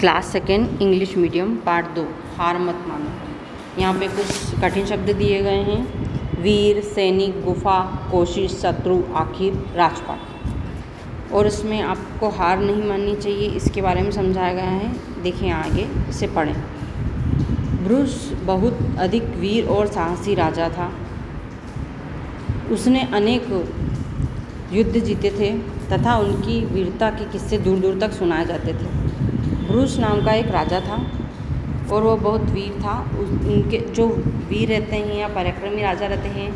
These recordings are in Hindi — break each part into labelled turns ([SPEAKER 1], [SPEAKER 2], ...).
[SPEAKER 1] Class second English medium part 2 हार मत मानो। यहाँ पे कुछ कठिन शब्द दिए गए हैं। वीर, सैनिक, गुफा, कोशिश, शत्रु, आखिर, राजपाट। और इसमें आपको हार नहीं माननी चाहिए, इसके बारे में समझाया गया है। देखिए आगे इसे पढ़ें। ब्रूस बहुत अधिक वीर और साहसी राजा था। उसने अनेक युद्ध जीते थे तथा उनकी वीरता के किस्से दूर दूर तक सुनाए जाते थे। ब्रूस नाम का एक राजा था और वो बहुत वीर था। उनके जो वीर रहते हैं या पराक्रमी राजा रहते हैं,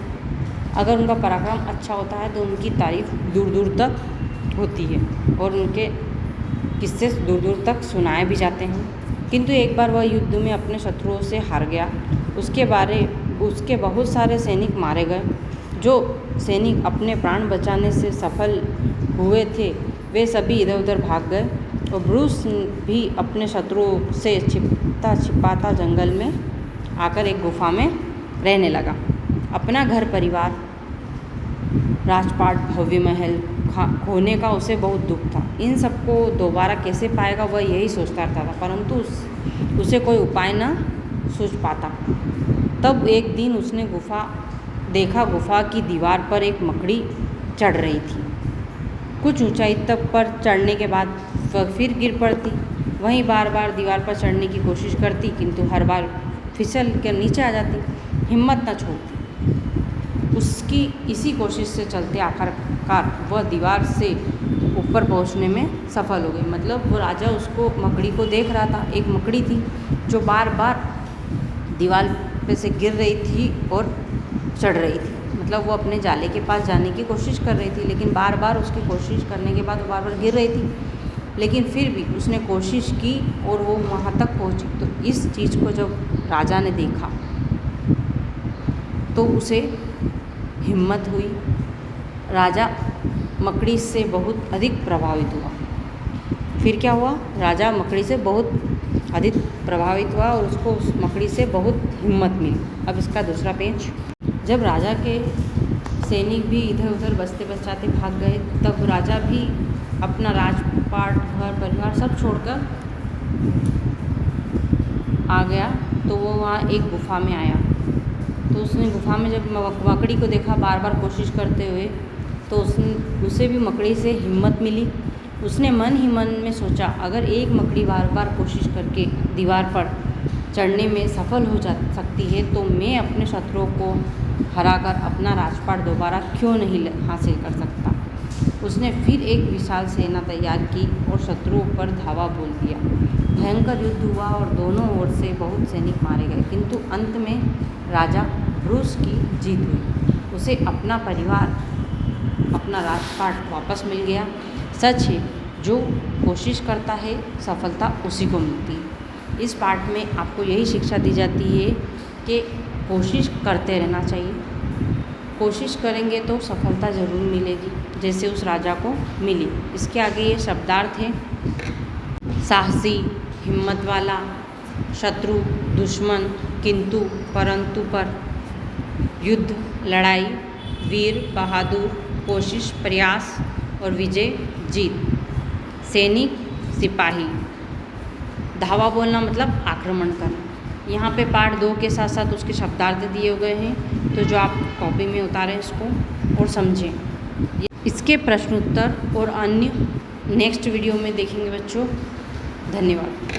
[SPEAKER 1] अगर उनका पराक्रम अच्छा होता है तो उनकी तारीफ दूर दूर तक होती है और उनके किस्से दूर दूर तक सुनाए भी जाते हैं। किंतु एक बार वह युद्ध में अपने शत्रुओं से हार गया। उसके बहुत सारे सैनिक मारे गए। जो सैनिक अपने प्राण बचाने से सफल हुए थे वे सभी इधर उधर भाग गए और ब्रूस भी अपने शत्रुओं से छिपता छिपाता जंगल में आकर एक गुफा में रहने लगा। अपना घर परिवार, राजपाट, भव्य महल खोने का उसे बहुत दुख था। इन सबको दोबारा कैसे पाएगा वह यही सोचता रहता था, परंतु उसे कोई उपाय न सूझ पाता। तब एक दिन उसने गुफा की दीवार पर एक मकड़ी चढ़ रही थी। कुछ ऊंचाई तक पर चढ़ने के बाद वह फिर गिर पड़ती। वहीं बार बार दीवार पर चढ़ने की कोशिश करती, किंतु हर बार फिसल कर नीचे आ जाती, हिम्मत न छोड़ती। उसकी इसी कोशिश से चलते आखिरकार वह दीवार से ऊपर पहुंचने में सफल हो गई। मतलब वो राजा उसको मकड़ी को देख रहा था। एक मकड़ी थी जो बार बार दीवार पे से गिर रही थी और चढ़ रही थी। मतलब वो अपने जाले के पास जाने की कोशिश कर रही थी, लेकिन बार बार उसकी कोशिश करने के बाद वो बार बार गिर रही थी। लेकिन फिर भी उसने कोशिश की और वो वहाँ तक पहुँची। तो इस चीज़ को जब राजा ने देखा तो उसे हिम्मत हुई। राजा मकड़ी से बहुत अधिक प्रभावित हुआ। फिर क्या हुआ? राजा मकड़ी से बहुत अधिक प्रभावित हुआ और उसको उस मकड़ी से बहुत हिम्मत मिली। अब इसका दूसरा पेज। जब राजा के सैनिक भी इधर उधर बचते बचाते भाग गए, तब राजा भी अपना राजपाट, घर परिवार सब छोड़कर आ गया। तो वो वहाँ एक गुफा में आया। तो उसने गुफा में जब मकड़ी को देखा बार बार कोशिश करते हुए, तो उसे भी मकड़ी से हिम्मत मिली। उसने मन ही मन में सोचा, अगर एक मकड़ी बार बार कोशिश करके दीवार पर चढ़ने में सफल हो जा सकती है तो मैं अपने शत्रुओं को हराकर अपना राजपाट दोबारा क्यों नहीं हासिल कर सकता। उसने फिर एक विशाल सेना तैयार की और शत्रुओं पर धावा बोल दिया। भयंकर युद्ध हुआ और दोनों ओर से बहुत सैनिक मारे गए, किंतु अंत में राजा ब्रूस की जीत हुई। उसे अपना परिवार, अपना राजपाट वापस मिल गया। सच है, जो कोशिश करता है सफलता उसी को मिलती है। इस पाठ में आपको यही शिक्षा दी जाती है कि कोशिश करते रहना चाहिए। कोशिश करेंगे तो सफलता ज़रूर मिलेगी, जैसे उस राजा को मिली। इसके आगे ये शब्दार्थ है: साहसी, हिम्मत वाला, शत्रु, दुश्मन, किंतु, परंतु, पर, युद्ध, लड़ाई, वीर, बहादुर, कोशिश, प्रयास और विजय, जीत। सैनिक, सिपाही। धावा बोलना मतलब आक्रमण करना। यहाँ पे पार्ट 2 के साथ साथ उसके शब्दार्थ दिए गए हैं, तो जो आप कॉपी में उतारें इसको और समझें। इसके प्रश्नोत्तर और अन्य नेक्स्ट वीडियो में देखेंगे बच्चों। धन्यवाद।